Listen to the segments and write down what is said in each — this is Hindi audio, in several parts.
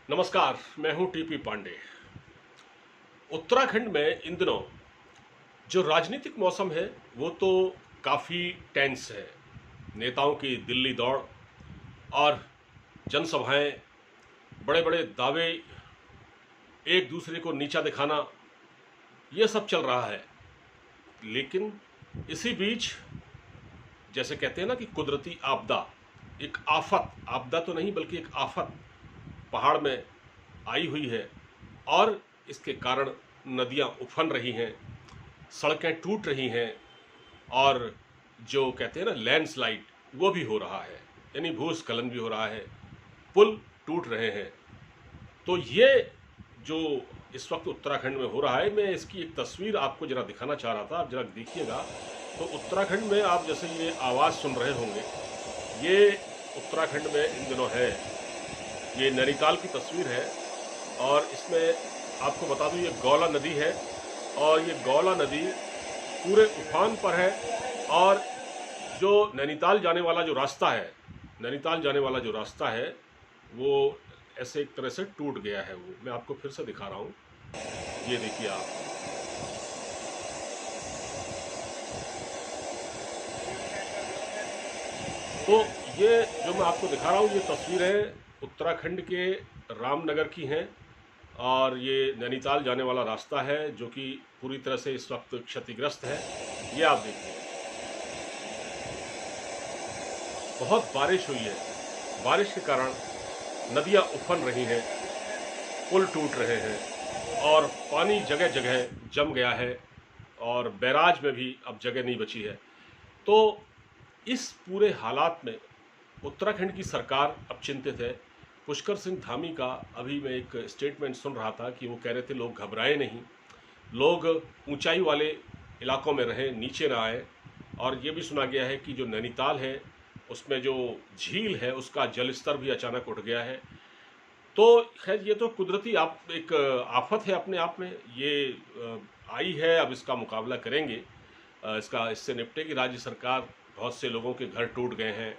नमस्कार, मैं हूं टीपी पांडे। उत्तराखंड में इन दिनों जो राजनीतिक मौसम है वो तो काफ़ी टेंस है। नेताओं की दिल्ली दौड़ और जनसभाएं, बड़े बड़े दावे, एक दूसरे को नीचा दिखाना, ये सब चल रहा है। लेकिन इसी बीच जैसे कहते हैं ना कि कुदरती आपदा, एक आफत, आपदा तो नहीं बल्कि एक आफत पहाड़ में आई हुई है और इसके कारण नदियां उफन रही हैं, सड़कें टूट रही हैं और जो कहते हैं ना लैंडस्लाइड, वो भी हो रहा है, यानी भूस्खलन भी हो रहा है, पुल टूट रहे हैं। तो ये जो इस वक्त उत्तराखंड में हो रहा है, मैं इसकी एक तस्वीर आपको जरा दिखाना चाह रहा था, आप जरा देखिएगा। तो उत्तराखंड में आप जैसे ये आवाज़ सुन रहे होंगे, ये उत्तराखंड में इन दिनों है, ये नैनीताल की तस्वीर है और इसमें आपको बता दूं ये गौला नदी है और ये गौला नदी पूरे उफान पर है और जो नैनीताल जाने वाला जो रास्ता है, नैनीताल जाने वाला जो रास्ता है वो ऐसे एक तरह से टूट गया है। वो मैं आपको फिर से दिखा रहा हूँ, ये देखिए आप। तो ये जो मैं आपको दिखा रहा हूँ ये तस्वीरें उत्तराखंड के रामनगर की हैं और ये नैनीताल जाने वाला रास्ता है जो कि पूरी तरह से इस वक्त क्षतिग्रस्त है। ये आप देखिए, बहुत बारिश हुई है, बारिश के कारण नदियां उफन रही हैं, पुल टूट रहे हैं और पानी जगह जगह जम गया है और बैराज में भी अब जगह नहीं बची है। तो इस पूरे हालात में उत्तराखंड की सरकार अब चिंतित है। पुष्कर सिंह धामी का अभी मैं एक स्टेटमेंट सुन रहा था कि वो कह रहे थे लोग घबराए नहीं, लोग ऊंचाई वाले इलाकों में रहें, नीचे ना आए। और ये भी सुना गया है कि जो नैनीताल है उसमें जो झील है उसका जल स्तर भी अचानक उठ गया है। तो खैर ये तो कुदरती आप एक आफत है अपने आप में, ये आई है, अब इसका मुकाबला करेंगे, इससे निपटेगी राज्य सरकार। बहुत से लोगों के घर टूट गए हैं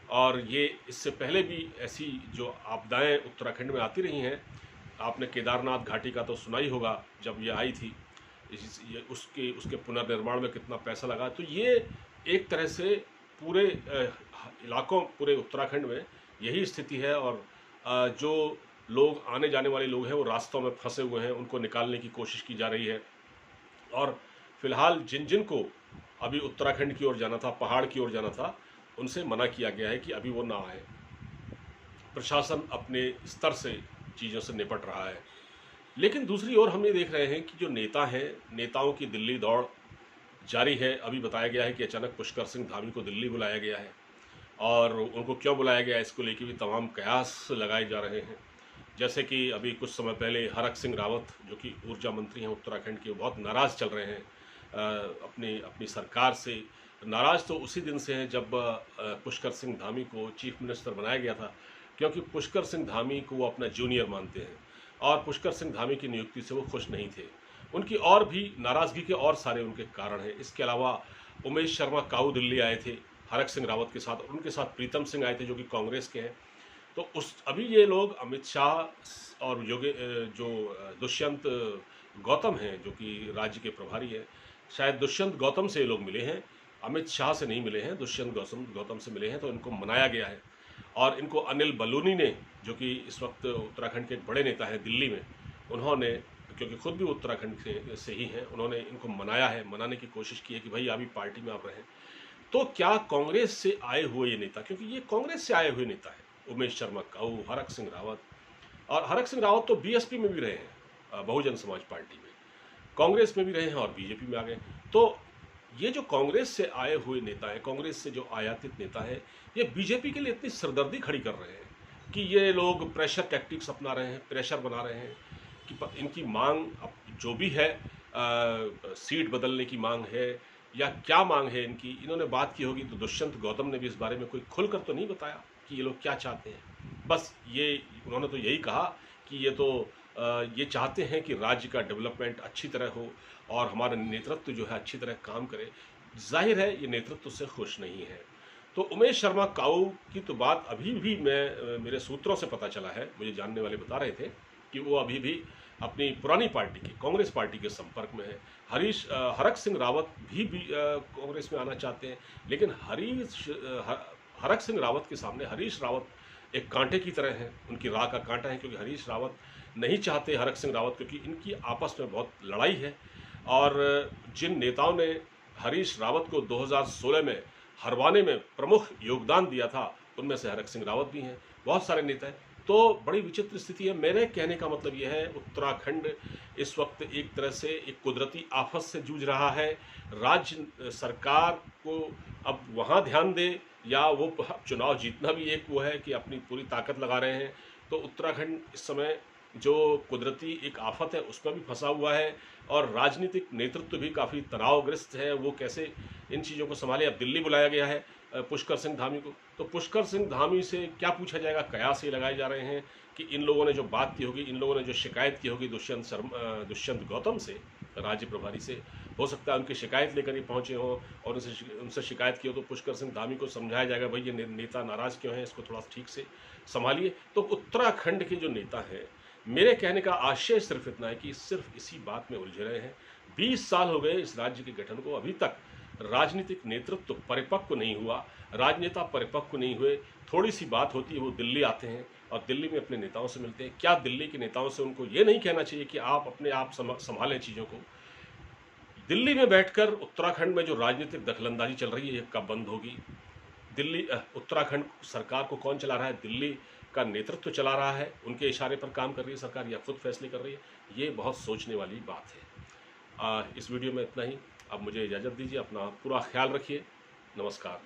और ये इससे पहले भी ऐसी जो आपदाएं उत्तराखंड में आती रही हैं। आपने केदारनाथ घाटी का तो सुना ही होगा, जब ये आई थी, उसके उसके पुनर्निर्माण में कितना पैसा लगा। तो ये एक तरह से पूरे इलाकों, पूरे उत्तराखंड में यही स्थिति है और जो लोग, आने जाने वाले लोग हैं, वो रास्तों में फंसे हुए हैं, उनको निकालने की कोशिश की जा रही है। और फिलहाल जिन जिन को अभी उत्तराखंड की ओर जाना था, पहाड़ की ओर जाना था, उनसे मना किया गया है कि अभी वो ना आए। प्रशासन अपने स्तर से चीज़ों से निपट रहा है। लेकिन दूसरी ओर हम ये देख रहे हैं कि जो नेता हैं, नेताओं की दिल्ली दौड़ जारी है। अभी बताया गया है कि अचानक पुष्कर सिंह धामी को दिल्ली बुलाया गया है और उनको क्यों बुलाया गया है इसको लेकर भी तमाम कयास लगाए जा रहे हैं। जैसे कि अभी कुछ समय पहले हरक सिंह रावत, जो कि ऊर्जा मंत्री हैं उत्तराखंड के, वो बहुत नाराज़ चल रहे हैं अपनी अपनी सरकार से। नाराज़ तो उसी दिन से हैं जब पुष्कर सिंह धामी को चीफ मिनिस्टर बनाया गया था, क्योंकि पुष्कर सिंह धामी को वो अपना जूनियर मानते हैं और पुष्कर सिंह धामी की नियुक्ति से वो खुश नहीं थे। उनकी और भी नाराज़गी के और सारे उनके कारण हैं। इसके अलावा उमेश शर्मा काऊ दिल्ली आए थे हरक सिंह रावत के साथ, और उनके साथ प्रीतम सिंह आए थे जो कि कांग्रेस के हैं। तो उस अभी ये लोग अमित शाह और जो दुष्यंत गौतम हैं जो कि राज्य के प्रभारी हैं, शायद दुष्यंत गौतम से ये लोग मिले हैं, अमित शाह से नहीं मिले हैं, दुष्यंत गौतम से मिले हैं। तो इनको मनाया गया है और इनको अनिल बलूनी ने, जो कि इस वक्त उत्तराखंड के एक बड़े नेता हैं दिल्ली में, उन्होंने, क्योंकि खुद भी उत्तराखंड से ही हैं, उन्होंने इनको मनाया है, मनाने की कोशिश की है कि भाई अभी पार्टी में आप रहें। तो क्या कांग्रेस से आए हुए ये नेता, क्योंकि ये कांग्रेस से आए हुए नेता है, उमेश शर्मा काऊ, हरक सिंह रावत, और हरक सिंह रावत तो बीएसपी में भी रहे हैं, बहुजन समाज पार्टी में, कांग्रेस में भी रहे हैं और बीजेपी में आ गए। तो ये जो कांग्रेस से आए हुए नेता है, कांग्रेस से जो आयातित नेता है, ये बीजेपी के लिए इतनी सरदर्दी खड़ी कर रहे हैं कि ये लोग प्रेशर टैक्टिक्स अपना रहे हैं, प्रेशर बना रहे हैं कि इनकी मांग अब जो भी है, सीट बदलने की मांग है या क्या मांग है इनकी, इन्होंने बात की होगी तो दुष्यंत गौतम ने भी इस बारे में कोई खुलकर तो नहीं बताया कि ये लोग क्या चाहते हैं। बस ये उन्होंने तो यही कहा कि ये चाहते हैं कि राज्य का डेवलपमेंट अच्छी तरह हो और हमारा नेतृत्व जो है अच्छी तरह काम करे। जाहिर है ये नेतृत्व से खुश नहीं है। तो उमेश शर्मा काऊ की तो बात अभी भी मेरे सूत्रों से पता चला है, मुझे जानने वाले बता रहे थे कि वो अभी भी अपनी पुरानी पार्टी की कांग्रेस पार्टी के संपर्क में है। हरक सिंह रावत भी कांग्रेस में आना चाहते हैं, लेकिन हरक सिंह रावत के सामने हरीश रावत एक कांटे की तरह हैं, उनकी राह का कांटा है, क्योंकि हरीश रावत नहीं चाहते हरक सिंह रावत, क्योंकि इनकी आपस में बहुत लड़ाई है। और जिन नेताओं ने हरीश रावत को 2016 में हरवाने में प्रमुख योगदान दिया था, उनमें से हरक सिंह रावत भी हैं, बहुत सारे नेता हैं। तो बड़ी विचित्र स्थिति है। मेरे कहने का मतलब यह है, उत्तराखंड इस वक्त एक तरह से एक कुदरती आफत से जूझ रहा है। राज्य सरकार को अब वहाँ ध्यान दे, या वो चुनाव जीतना भी एक वो है कि अपनी पूरी ताकत लगा रहे हैं। तो उत्तराखंड इस समय जो कुदरती एक आफत है उसमें भी फंसा हुआ है, और राजनीतिक नेतृत्व भी काफ़ी तनावग्रस्त है। वो कैसे इन चीज़ों को संभाले। अब दिल्ली बुलाया गया है पुष्कर सिंह धामी को, तो पुष्कर सिंह धामी से क्या पूछा जाएगा, कयास ये लगाए जा रहे हैं कि इन लोगों ने जो बात की होगी, इन लोगों ने जो शिकायत की होगी दुष्यंत गौतम से, राज्य प्रभारी से, हो सकता है उनकी शिकायत लेकर ये पहुँचे हों और उनसे शिकायत की हो, तो पुष्कर सिंह धामी को समझाया जाएगा, भाई ये नेता नाराज़ क्यों हैं, इसको थोड़ा ठीक से संभालिए। तो उत्तराखंड के जो नेता हैं, मेरे कहने का आशय सिर्फ इतना है कि सिर्फ इसी बात में उलझे रहे हैं। 20 साल हो गए इस राज्य के गठन को, अभी तक राजनीतिक नेतृत्व परिपक्व नहीं हुआ, राजनेता परिपक्व नहीं हुए। थोड़ी सी बात होती है, वो दिल्ली आते हैं और दिल्ली में अपने नेताओं से मिलते हैं। क्या दिल्ली के नेताओं से उनको ये नहीं कहना चाहिए कि आप अपने आप संभालें चीज़ों को? दिल्ली में बैठकर उत्तराखंड में जो राजनीतिक दखलंदाजी चल रही है, ये कब बंद होगी? उत्तराखंड सरकार को कौन चला रहा है? दिल्ली का नेतृत्व चला रहा है, उनके इशारे पर काम कर रही है सरकार, या खुद फैसले कर रही है? ये बहुत सोचने वाली बात है। इस वीडियो में इतना ही। अब मुझे इजाज़त दीजिए, अपना पूरा ख्याल रखिए। नमस्कार।